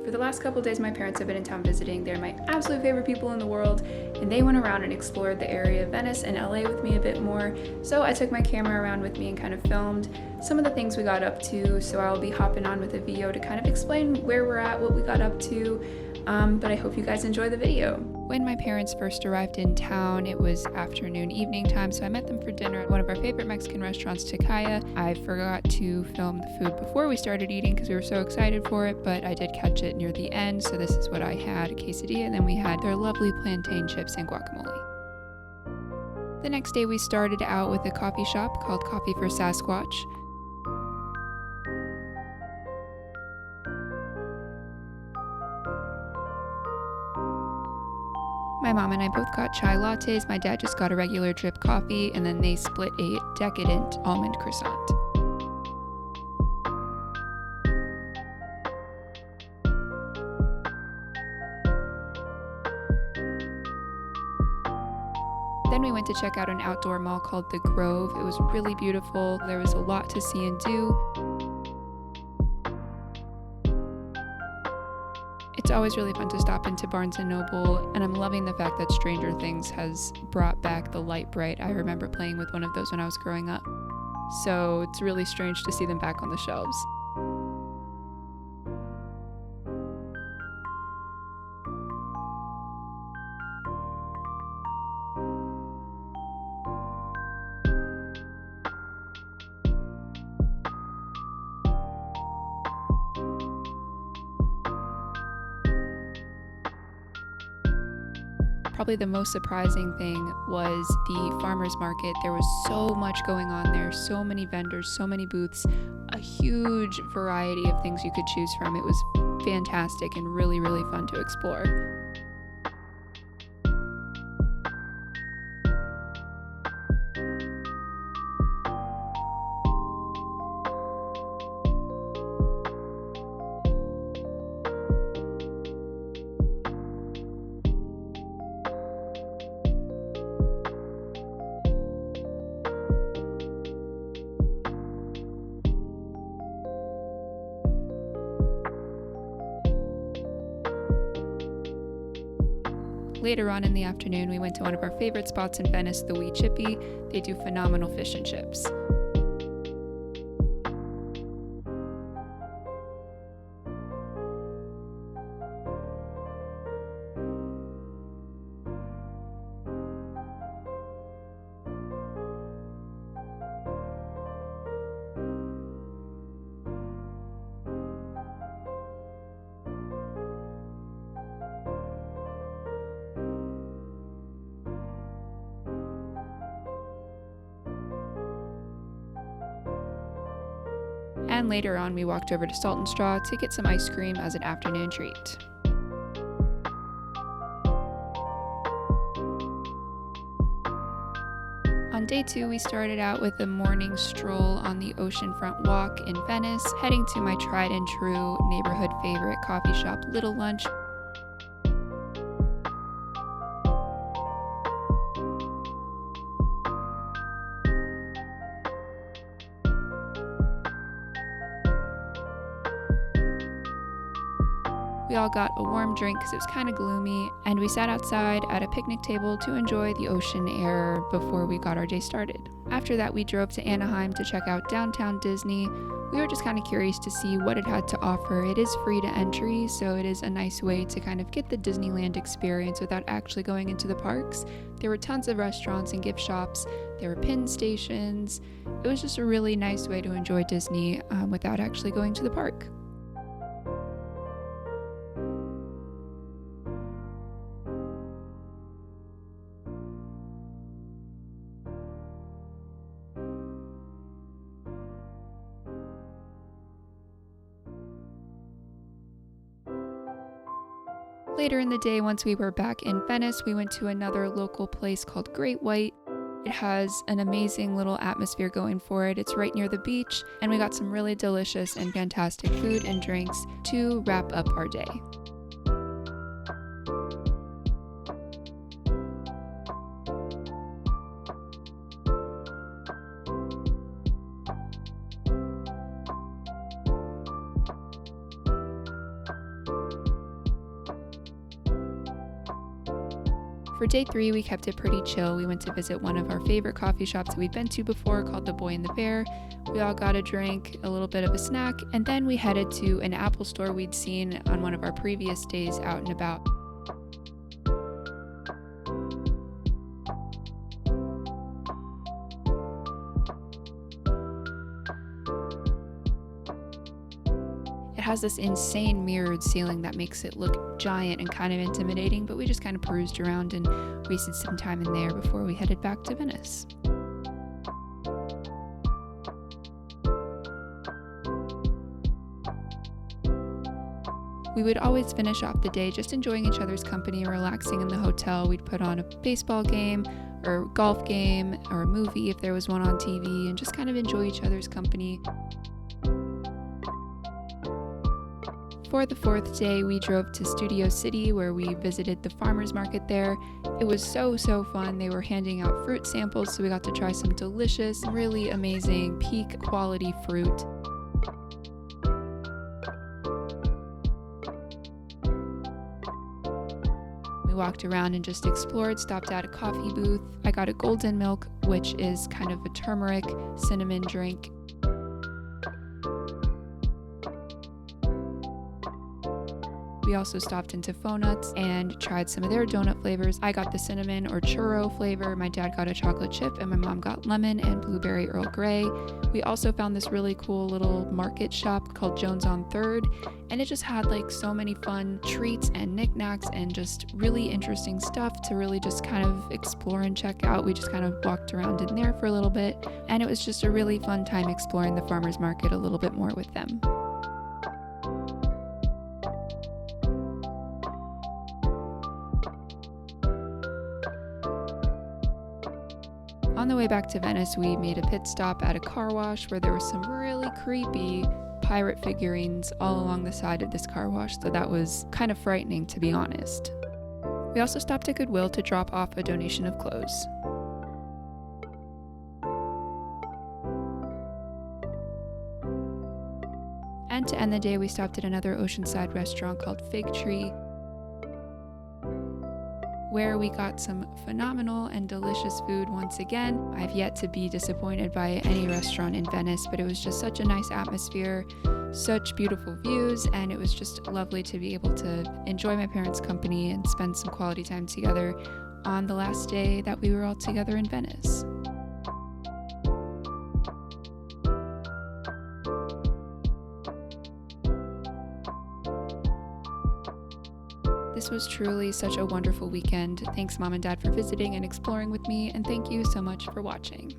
For the last couple days my parents have been in town visiting. They're my absolute favorite people in the world, and they went around and explored the area of Venice and LA with me a bit more. So I took my camera around with me and kind of filmed some of the things we got up to. So I'll be hopping on with a video to kind of explain where we're at, what we got up to. But I hope you guys enjoy the video. When my parents first arrived in town, it was afternoon, evening time, so I met them for dinner at one of our favorite Mexican restaurants, Takaya. I forgot to film the food before we started eating because we were so excited for it, but I did catch it near the end, so this is what I had, a quesadilla, and then we had their lovely plantain chips and guacamole. The next day we started out with a coffee shop called Coffee for Sasquatch. My mom and I both got chai lattes, my dad just got a regular drip coffee, and then they split a decadent almond croissant. Then we went to check out an outdoor mall called The Grove. It was really beautiful. There was a lot to see and do. It's always really fun to stop into Barnes & Noble, and I'm loving the fact that Stranger Things has brought back the light bright. I remember playing with one of those when I was growing up. So it's really strange to see them back on the shelves. Probably the most surprising thing was the farmers market. There was so much going on there, so many vendors, so many booths, a huge variety of things you could choose from. It was fantastic and really, really fun to explore. Later on in the afternoon, we went to one of our favorite spots in Venice, the Wee Chippy. They do phenomenal fish and chips. And later on, we walked over to Salt and Straw to get some ice cream as an afternoon treat. On day 2, we started out with a morning stroll on the oceanfront walk in Venice, heading to my tried and true neighborhood favorite coffee shop, Little Lunch. We all got a warm drink because it was kind of gloomy, and we sat outside at a picnic table to enjoy the ocean air before we got our day started. After that, we drove to Anaheim to check out downtown Disney. We were just kind of curious to see what it had to offer. It is free to entry, so it is a nice way to kind of get the Disneyland experience without actually going into the parks. There were tons of restaurants and gift shops. There were pin stations. It was just a really nice way to enjoy Disney without actually going to the park. Later in the day, once we were back in Venice, we went to another local place called Great White. It has an amazing little atmosphere going for it. It's right near the beach, and we got some really delicious and fantastic food and drinks to wrap up our day. For day 3, we kept it pretty chill. We went to visit one of our favorite coffee shops that we've been to before called The Boy and the Bear. We all got a drink, a little bit of a snack, and then we headed to an Apple store we'd seen on one of our previous days out and about. It has this insane mirrored ceiling that makes it look giant and kind of intimidating, but we just kind of perused around and wasted some time in there before we headed back to Venice. We would always finish off the day just enjoying each other's company and relaxing in the hotel. We'd put on a baseball game or golf game or a movie if there was one on TV and just kind of enjoy each other's company. For the 4th day, we drove to Studio City where we visited the farmers market there. It was so fun. They were handing out fruit samples, so we got to try some delicious, really amazing, peak quality fruit. We walked around and just explored, stopped at a coffee booth. I got a golden milk, which is kind of a turmeric cinnamon drink. We also stopped into Fonuts and tried some of their donut flavors. I got the cinnamon or churro flavor, my dad got a chocolate chip, and my mom got lemon and blueberry Earl Grey. We also found this really cool little market shop called Jones on 3rd, and it just had like so many fun treats and knickknacks and just really interesting stuff to really just kind of explore and check out. We just kind of walked around in there for a little bit, and it was just a really fun time exploring the farmers market a little bit more with them. On the way back to Venice, we made a pit stop at a car wash where there were some really creepy pirate figurines all along the side of this car wash, so that was kind of frightening, to be honest. We also stopped at Goodwill to drop off a donation of clothes. And to end the day, we stopped at another oceanside restaurant called Fig Tree, where we got some phenomenal and delicious food once again. I've yet to be disappointed by any restaurant in Venice, but it was just such a nice atmosphere, such beautiful views, and it was just lovely to be able to enjoy my parents' company and spend some quality time together on the last day that we were all together in Venice. This was truly such a wonderful weekend. Thanks, Mom and Dad, for visiting and exploring with me, and thank you so much for watching.